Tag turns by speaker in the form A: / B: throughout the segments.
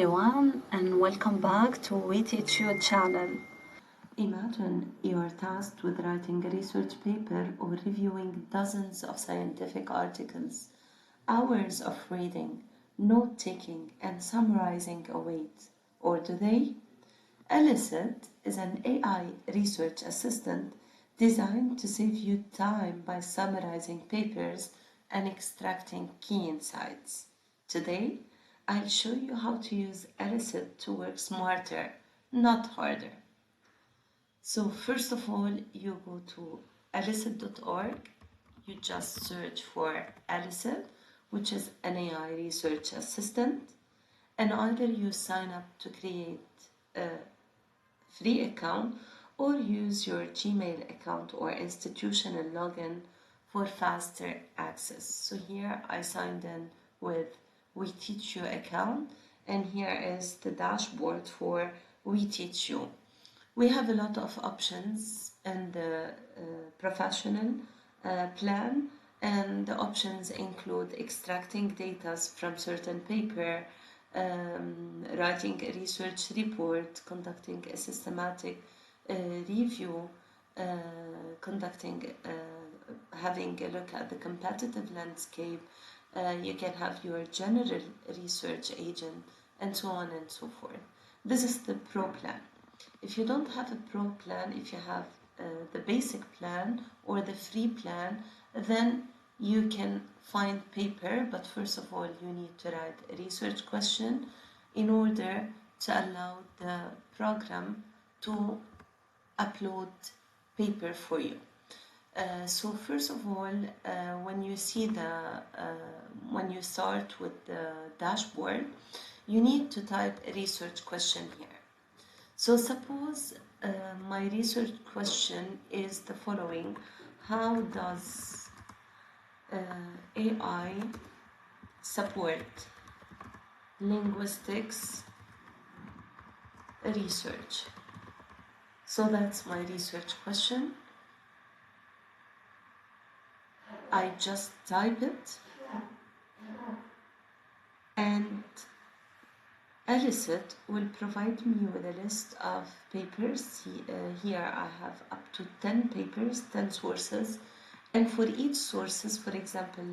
A: everyone, and welcome back to WeTeach.U channel.
B: Imagine you are tasked with writing a research paper or reviewing dozens of scientific articles. Hours of reading, note-taking, and summarizing await. Or do they? Elicit is an AI research assistant designed to save you time by summarizing papers and extracting key insights. Today, I'll show you how to use Elicit to work smarter, not harder. So first of all, you go to elicit.org. You just search for Elicit, which is an AI research assistant, and either you sign up to create a free account or use your Gmail account or institutional login for faster access. So here I signed in with WeTeach.U account, and here is the dashboard for WeTeach.U. We have a lot of options in the professional plan, and the options include extracting data from certain paper, writing a research report, conducting a systematic review, having a look at the competitive landscape. You can have your general research agent, and so on and so forth. This is the pro plan. If you don't have a pro plan, if you have the basic plan or the free plan, then you can find paper, but first of all you need to write a research question in order to allow the program to upload paper for you. So first of all, when you start with the dashboard, you need to type a research question here. So suppose my research question is the following: how does AI support linguistics research? So that's my research question. I just type it, and Elicit will provide me with a list of papers. Here I have up to 10 papers, 10 sources, and for each sources, for example,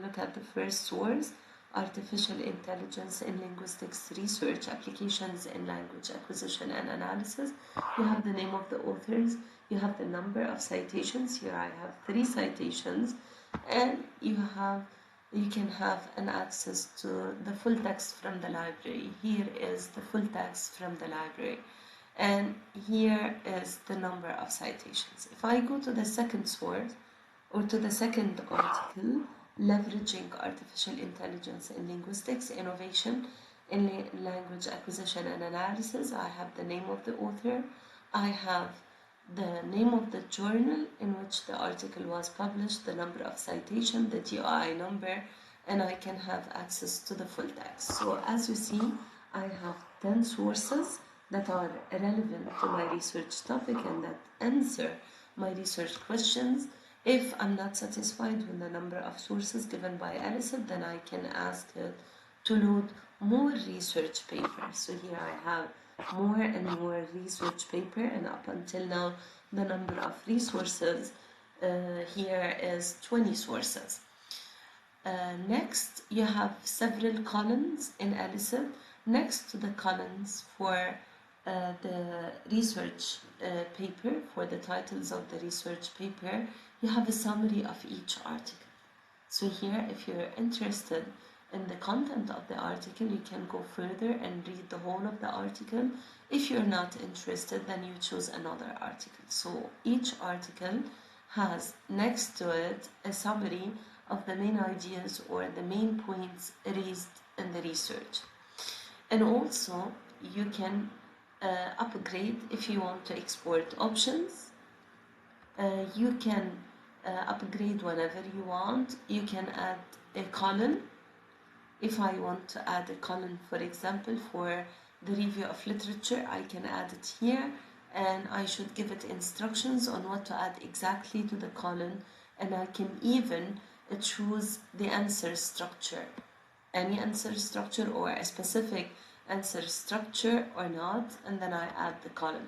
B: look at the first source: artificial intelligence in linguistics research, applications in language acquisition and analysis. You have the name of the authors, you have the number of citations. Here I have 3 citations, and you can have an access to the full text from the library. Here is the full text from the library, and here is the number of citations. If I go to the second source or to the second article, leveraging artificial intelligence in linguistics, innovation in language acquisition and analysis, I have the name of the author, I have the name of the journal in which the article was published, the number of citation, the GOI number, and I can have access to the full text. So as you see, I have 10 sources that are relevant to my research topic and that answer my research questions. If I'm not satisfied with the number of sources given by Elicit, then I can ask it to load more research papers. So here I have more and more research paper, and up until now the number of resources here is 20 sources. Next, you have several columns in Elicit. Next to the columns for the research paper, for the titles of the research paper, you have a summary of each article. So here, if you're interested in the content of the article, you can go further and read the whole of the article. If you're not interested, then you choose another article. So each article has next to it a summary of the main ideas or the main points raised in the research. And also you can upgrade if you want to export options. You can upgrade whenever you want. You can add a column. If I want to add a column, for example, for the review of literature, I can add it here, and I should give it instructions on what to add exactly to the column, and I can even choose the answer structure, any answer structure or a specific answer structure or not, and then I add the column.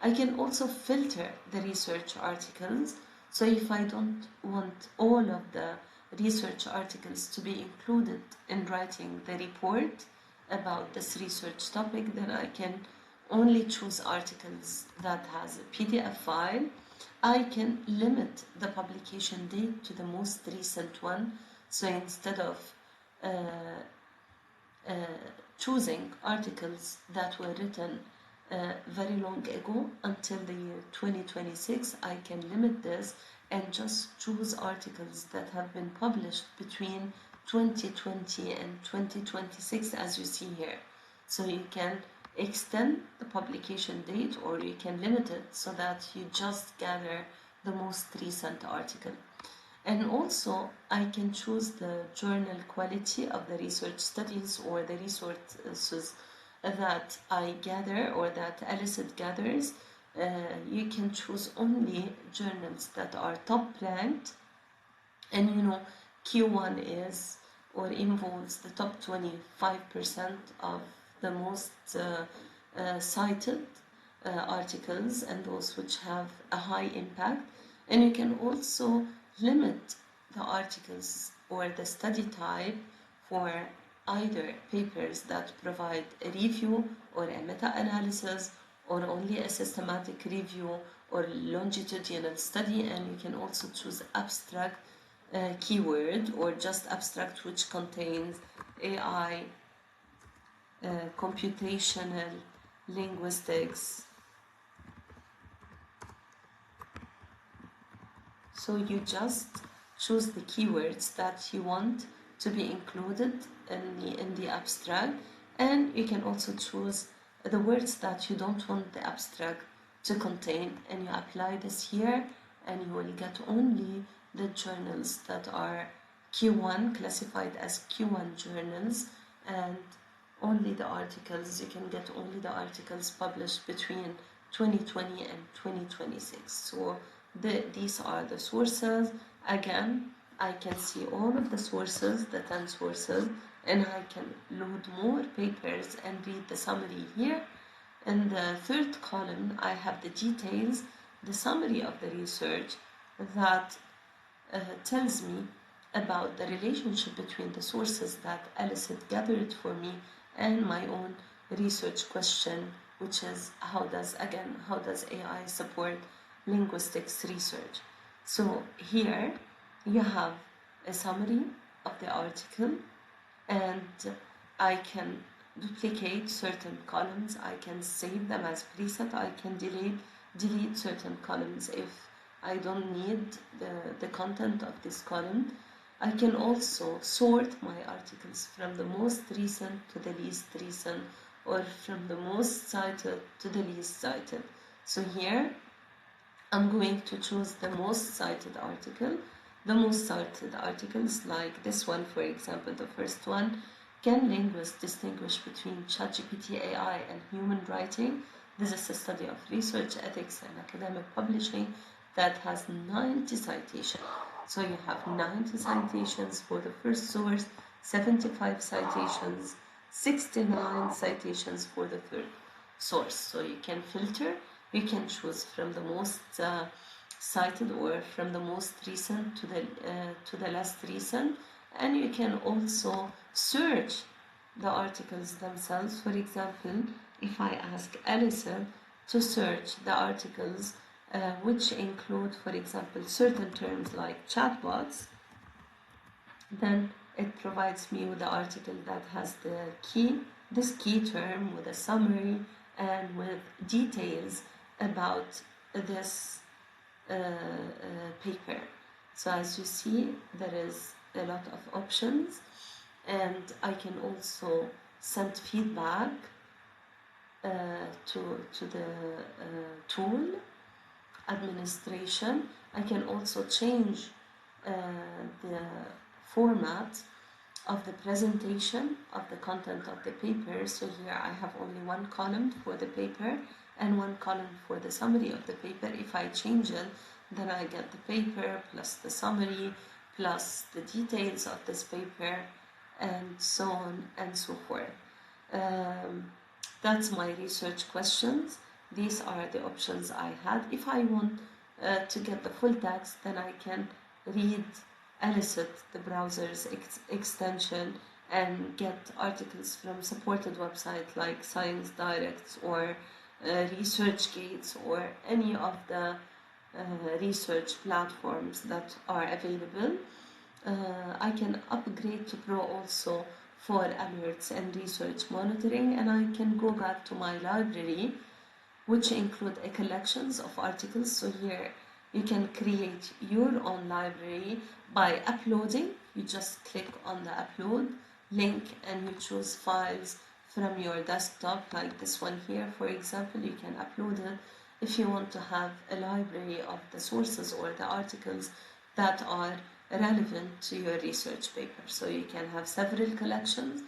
B: I can also filter the research articles. So if I don't want all of the research articles to be included in writing the report about this research topic, then I can only choose articles that has a PDF file. I can limit the publication date to the most recent one. So instead of uh, uh, choosing articles that were written very long ago until the year 2026, I can limit this and just choose articles that have been published between 2020 and 2026, as you see here. So you can extend the publication date or you can limit it so that you just gather the most recent article. And also, I can choose the journal quality of the research studies or the resources that I gather or that Elicit gathers. You can choose only journals that are top ranked, and Q1 is or involves the top 25% of the most cited articles and those which have a high impact. And you can also limit the articles or the study type for either papers that provide a review or a meta-analysis or only a systematic review or longitudinal study, and you can also choose abstract keyword or just abstract which contains AI, computational linguistics. So you just choose the keywords that you want to be included in the abstract, and you can also choose the words that you don't want the abstract to contain, and you apply this here, and you will get only the journals that are Q1, classified as Q1 journals, and only the articles. You can get only the articles published between 2020 and 2026. So these are the sources. Again, I can see all of the sources, the 10 sources, and I can load more papers and read the summary here. In the third column, I have the details, the summary of the research that tells me about the relationship between the sources that Elicit gathered for me and my own research question, which is how does AI support linguistics research? So here you have a summary of the article, and I can duplicate certain columns. I can save them as preset. I can delete certain columns if I don't need the content of this column. I can also sort my articles from the most recent to the least recent, or from the most cited to the least cited. So here I'm going to choose the most cited article. The most cited articles, like this one, for example, the first one, can linguists distinguish between ChatGPT AI and human writing? This is a study of research ethics and academic publishing that has 90 citations. So you have 90 citations for the first source, 75 citations, 69 citations for the third source. So you can filter, you can choose from the most cited or from the most recent to the last recent, and you can also search the articles themselves. For example, if I ask Alison to search the articles which include, for example, certain terms like chatbots, then it provides me with the article that has this key term with a summary and with details about this paper. So as you see, there is a lot of options, and I can also send feedback to the tool administration. I can also change the format of the presentation of the content of the paper. So here I have only one column for the paper and one column for the summary of the paper. If I change it, then I get the paper plus the summary plus the details of this paper and so on and so forth. That's my research questions. These are the options I had. If I want to get the full text, then I can read Elicit, the browser's extension, and get articles from supported websites like Science Direct or ResearchGates or any of the research platforms that are available. I can upgrade to Pro also for alerts and research monitoring, and I can go back to my library, which include a collections of articles. So here you can create your own library by uploading. You just click on the upload link and you choose files from your desktop, like this one here, for example. You can upload it if you want to have a library of the sources or the articles that are relevant to your research paper. So you can have several collections.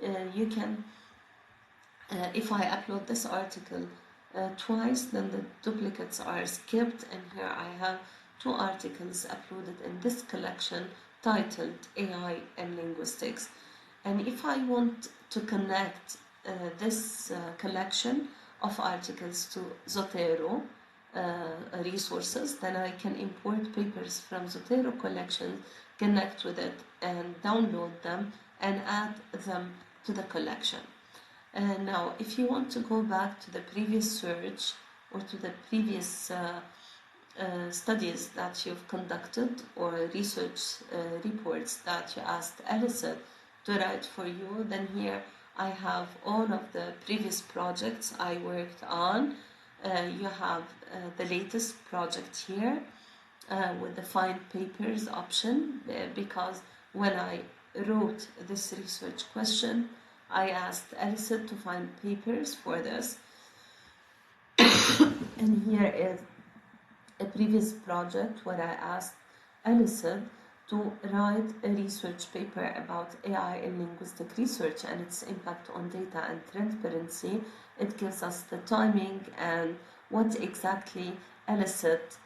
B: You can, if I upload this article twice, then the duplicates are skipped, and here I have two articles uploaded in this collection titled AI and Linguistics. And if I want to connect this collection of articles to Zotero resources, then I can import papers from Zotero collection, connect with it, and download them and add them to the collection. Now, if you want to go back to the previous search or to the previous studies that you've conducted or research reports that you asked Elicit to write for you, then here I have all of the previous projects I worked on. You have the latest project here with the find papers option, because when I wrote this research question, I asked Elicit to find papers for this. And here is a previous project where I asked Elicit to write a research paper about AI in linguistic research and its impact on data and transparency. It gives us the timing and what exactly Elicit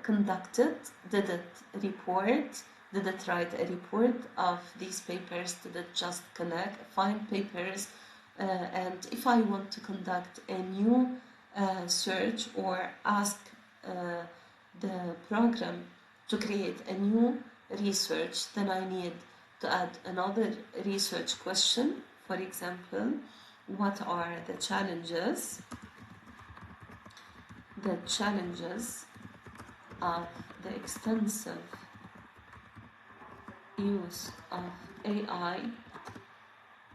B: conducted. Did it report? Did it write a report of these papers? Did it just find papers? And if I want to conduct a new search or ask the program to create a new research, then I need to add another research question. For example, what are the challenges? The challenges of the extensive use of AI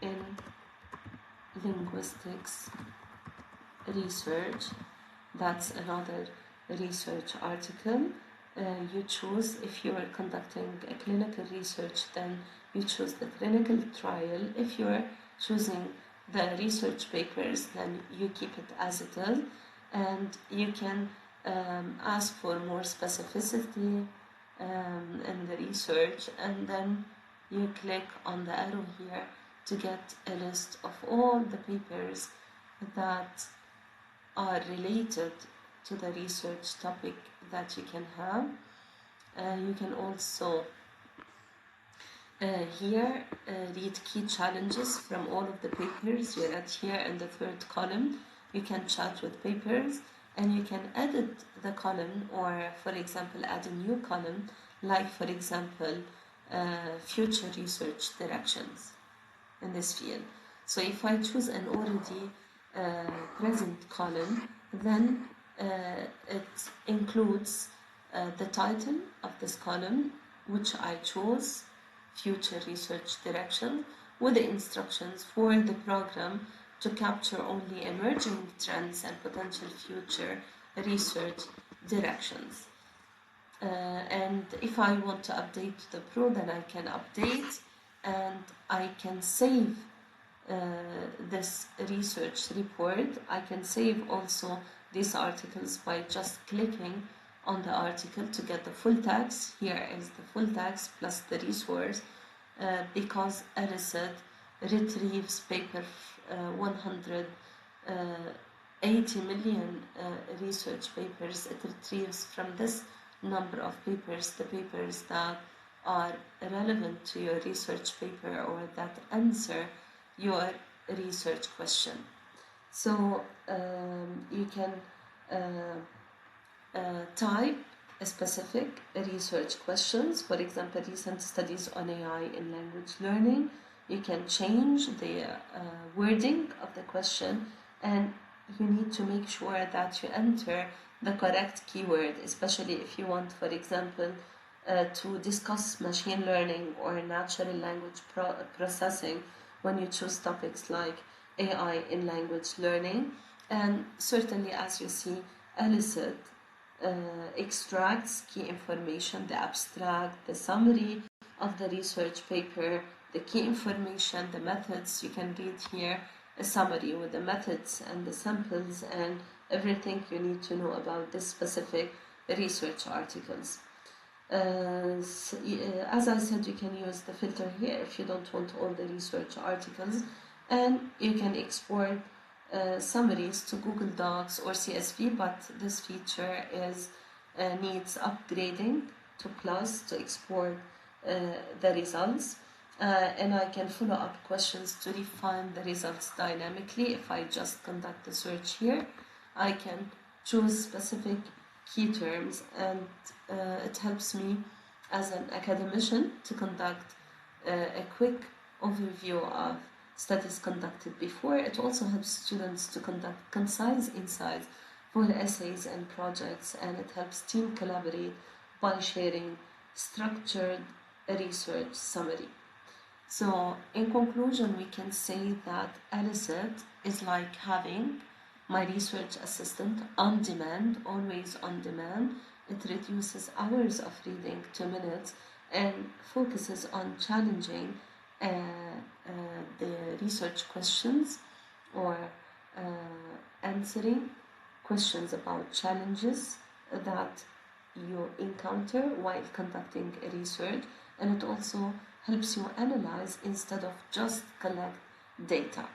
B: in linguistics research. That's another research article. You choose, if you are conducting a clinical research, then you choose the clinical trial. If you are choosing the research papers, then you keep it as it is, and you can ask for more specificity in the research, and then you click on the arrow here to get a list of all the papers that are related to the research topic that you can have. You can also here read key challenges from all of the papers. You're at here in the third column. You can chat with papers and you can edit the column, or for example add a new column, like for example future research directions in this field. So if I choose an already present column, then it includes the title of this column, which I chose, future research direction, with the instructions for the program to capture only emerging trends and potential future research directions. And if I want to update the Pro, then I can update, and I can save this research report. I can save also these articles by just clicking on the article to get the full text. Here is the full text plus the resource, because Elicit retrieves paper 180 million research papers. It retrieves from this number of papers the papers that are relevant to your research paper or that answer your research question. So you can type a specific research questions, for example, recent studies on AI in language learning. You can change the wording of the question, and you need to make sure that you enter the correct keyword, especially if you want, for example, to discuss machine learning or natural language processing when you choose topics like AI in language learning. And certainly, as you see, Elicit extracts key information, the abstract, the summary of the research paper, the key information, the methods. You can read here a summary with the methods and the samples and everything you need to know about this specific research articles. As I said, you can use the filter here if you don't want all the research articles, and you can export summaries to Google Docs or CSV, but this feature needs upgrading to Plus to export the results. And I can follow up questions to refine the results dynamically. If I just conduct a search here, I can choose specific key terms, and it helps me as an academician to conduct a quick overview of studies conducted before. It also helps students to conduct concise insights for essays and projects, and it helps team collaborate by sharing structured research summary. So in conclusion, we can say that Elicit is like having my research assistant on demand, always on demand. It reduces hours of reading to minutes and focuses on challenging the research questions, or answering questions about challenges that you encounter while conducting a research, and it also helps you analyze instead of just collect data.